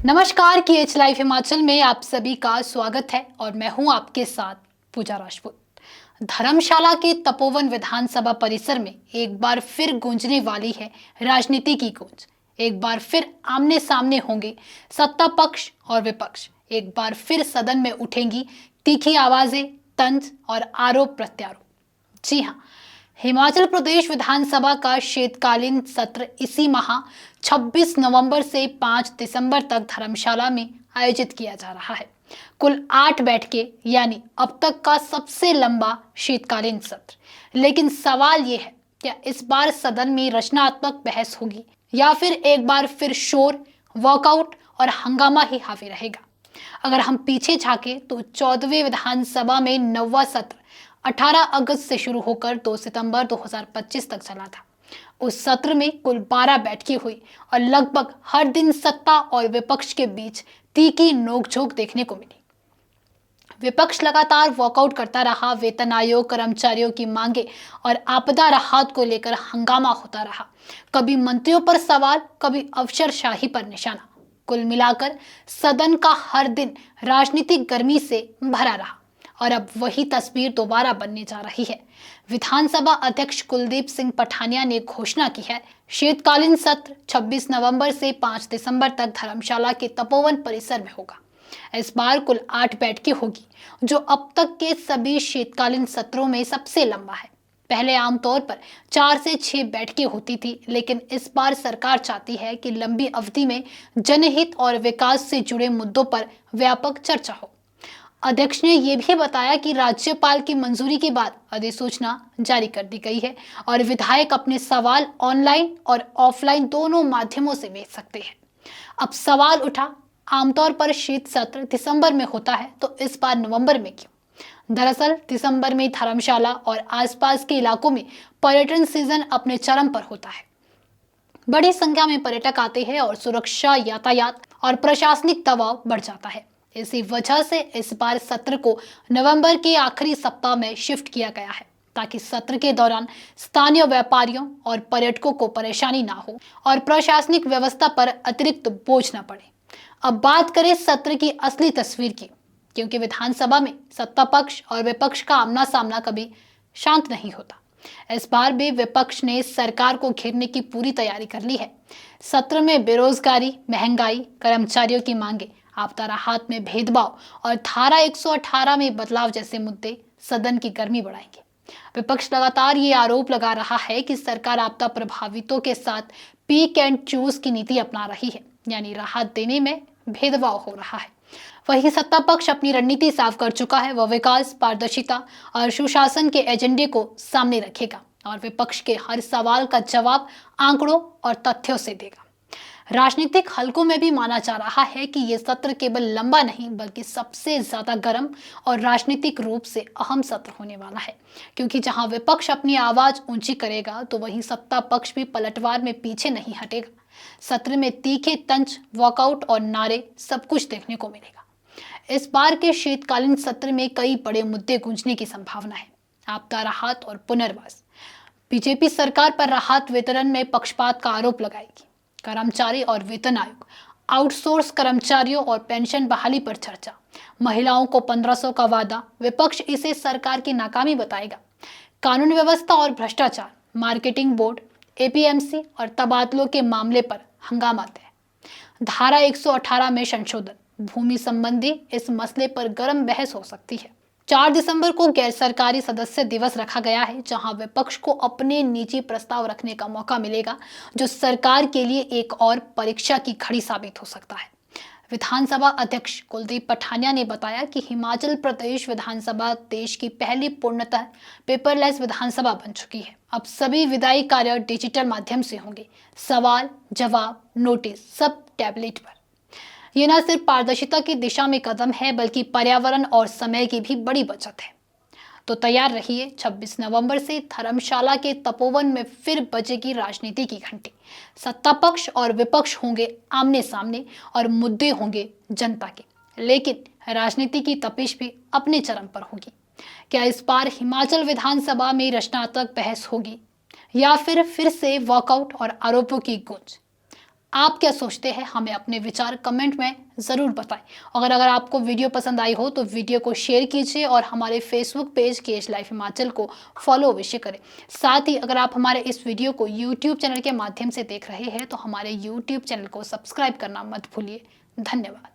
नमस्कार, KH live Himachal में आप सभी का स्वागत है और मैं हूं आपके साथ पूजा राजपूत। धर्मशाला के तपोवन विधानसभा परिसर में एक बार फिर गूंजने वाली है राजनीति की गूंज। एक बार फिर आमने सामने होंगे सत्ता पक्ष और विपक्ष। एक बार फिर सदन में उठेंगी तीखी आवाजें, तंज और आरोप प्रत्यारोप। जी हाँ, हिमाचल प्रदेश विधानसभा का शीतकालीन सत्र इसी माह 26 नवंबर से 5 दिसंबर तक धर्मशाला में आयोजित किया जा रहा है। कुल 8 बैठकें, यानी अब तक का सबसे लंबा शीतकालीन सत्र। लेकिन सवाल यह है, क्या इस बार सदन में रचनात्मक बहस होगी या फिर एक बार फिर शोर, वॉकआउट और हंगामा ही हावी रहेगा? अगर हम पीछे झांके तो 14वें विधानसभा में 9वां सत्र 18 अगस्त से शुरू होकर 2 सितंबर 2025 तक चला था। उस सत्र में कुल 12 बैठकें हुई और लगभग हर दिन सत्ता और विपक्ष के बीच तीखी नोकझोंक देखने को मिली। विपक्ष लगातार वॉकआउट करता रहा, वेतन आयोग, कर्मचारियों की मांगे और आपदा राहत को लेकर हंगामा होता रहा। कभी मंत्रियों पर सवाल, कभी अफसरशाही पर निशाना। कुल मिलाकर सदन का हर दिन राजनीतिक गर्मी से भरा रहा और अब वही तस्वीर दोबारा बनने जा रही है। विधानसभा अध्यक्ष कुलदीप सिंह पठानिया ने घोषणा की है, शीतकालीन सत्र 26 नवंबर से 5 दिसंबर तक धर्मशाला के तपोवन परिसर में होगा। इस बार कुल 8 बैठकें होगी, जो अब तक के सभी शीतकालीन सत्रों में सबसे लंबा है। पहले आमतौर पर 4 से 6 बैठकें होती थी, लेकिन इस बार सरकार चाहती है कि लंबी अवधि में जनहित और विकास से जुड़े मुद्दों पर व्यापक चर्चा हो। अध्यक्ष ने यह भी बताया कि राज्यपाल की मंजूरी के बाद अधिसूचना जारी कर दी गई है और विधायक अपने सवाल ऑनलाइन और ऑफलाइन दोनों माध्यमों से भेज सकते हैं। अब सवाल उठा, आमतौर पर शीत सत्र दिसंबर में होता है, तो इस बार नवंबर में क्यों? दरअसल दिसंबर में धर्मशाला और आसपास के इलाकों में पर्यटन सीजन अपने चरम पर होता है। बड़ी संख्या में पर्यटक आते हैं और सुरक्षा, यातायात और प्रशासनिक दबाव बढ़ जाता है। इसी वजह से इस बार सत्र को नवंबर के आखिरी सप्ताह में शिफ्ट किया गया है, ताकि सत्र के दौरान स्थानीय व्यापारियों और पर्यटकों को परेशानी ना हो और प्रशासनिक व्यवस्था पर अतिरिक्त बोझ न पड़े। अब बात करें सत्र की असली तस्वीर की, क्योंकि विधानसभा में सत्ता पक्ष और विपक्ष का आमना सामना कभी शांत नहीं होता। इस बार भी विपक्ष ने सरकार को घेरने की पूरी तैयारी कर ली है। सत्र में बेरोजगारी, महंगाई, कर्मचारियों की मांगे, आपदा राहत में भेदभाव और धारा 118 में बदलाव जैसे मुद्दे सदन की गर्मी बढ़ाएंगे। विपक्ष लगातार ये आरोप लगा रहा है कि सरकार आपदा प्रभावितों के साथ पिक एंड चूज की नीति अपना रही है, यानी राहत देने में भेदभाव हो रहा है। वही सत्ता पक्ष अपनी रणनीति साफ कर चुका है। वह विकास, पारदर्शिता और सुशासन के एजेंडे को सामने रखेगा और विपक्ष के हर सवाल का जवाब आंकड़ों और तथ्यों से देगा। राजनीतिक हलकों में भी माना जा रहा है कि यह सत्र केवल लंबा नहीं, बल्कि सबसे ज्यादा गर्म और राजनीतिक रूप से अहम सत्र होने वाला है, क्योंकि जहां विपक्ष अपनी आवाज ऊंची करेगा, तो वहीं सत्ता पक्ष भी पलटवार में पीछे नहीं हटेगा। सत्र में तीखे तंज, वॉकआउट और नारे, सब कुछ देखने को मिलेगा। इस बार के शीतकालीन सत्र में कई बड़े मुद्दे गूंजने की संभावना है। आपदा राहत और पुनर्वास। बीजेपी सरकार पर राहत वितरण में पक्षपात का आरोप लगाएगी। कर्मचारी और वेतन आयोग, आउटसोर्स कर्मचारियों और पेंशन बहाली पर चर्चा। महिलाओं को 1500 का वादा, विपक्ष इसे सरकार की नाकामी बताएगा। कानून व्यवस्था और भ्रष्टाचार, मार्केटिंग बोर्ड, एपीएमसी और तबादलों के मामले पर हंगामा तय। धारा 118 में संशोधन, भूमि संबंधी इस मसले पर गर्म बहस हो सकती है। 4 दिसंबर को गैर सरकारी सदस्य दिवस रखा गया है, जहां विपक्ष को अपने निजी प्रस्ताव रखने का मौका मिलेगा, जो सरकार के लिए एक और परीक्षा की घड़ी साबित हो सकता है। विधानसभा अध्यक्ष कुलदीप पठानिया ने बताया कि हिमाचल प्रदेश विधानसभा देश की पहली पूर्णतः पेपरलेस विधानसभा बन चुकी है। अब सभी विधायी कार्य डिजिटल माध्यम से होंगे। सवाल, जवाब, नोटिस सब टैबलेट पर। यह न सिर्फ पारदर्शिता की दिशा में कदम है, बल्कि पर्यावरण और समय की भी बड़ी बचत है। तो तैयार रहिए, 26 नवंबर से धर्मशाला के तपोवन में फिर बजेगी राजनीति की घंटी। सत्ता पक्ष और विपक्ष होंगे आमने सामने और मुद्दे होंगे जनता के, लेकिन राजनीति की तपिश भी अपने चरम पर होगी। क्या इस बार हिमाचल विधानसभा में रचनात्मक बहस होगी या फिर से वॉकआउट और आरोपों की गूंज? आप क्या सोचते हैं, हमें अपने विचार कमेंट में ज़रूर बताएं। अगर आपको वीडियो पसंद आई हो तो वीडियो को शेयर कीजिए और हमारे फेसबुक पेज केज लाइफ हिमाचल को फॉलो अवश्य करें। साथ ही अगर आप हमारे इस वीडियो को यूट्यूब चैनल के माध्यम से देख रहे हैं तो हमारे यूट्यूब चैनल को सब्सक्राइब करना मत भूलिए। धन्यवाद।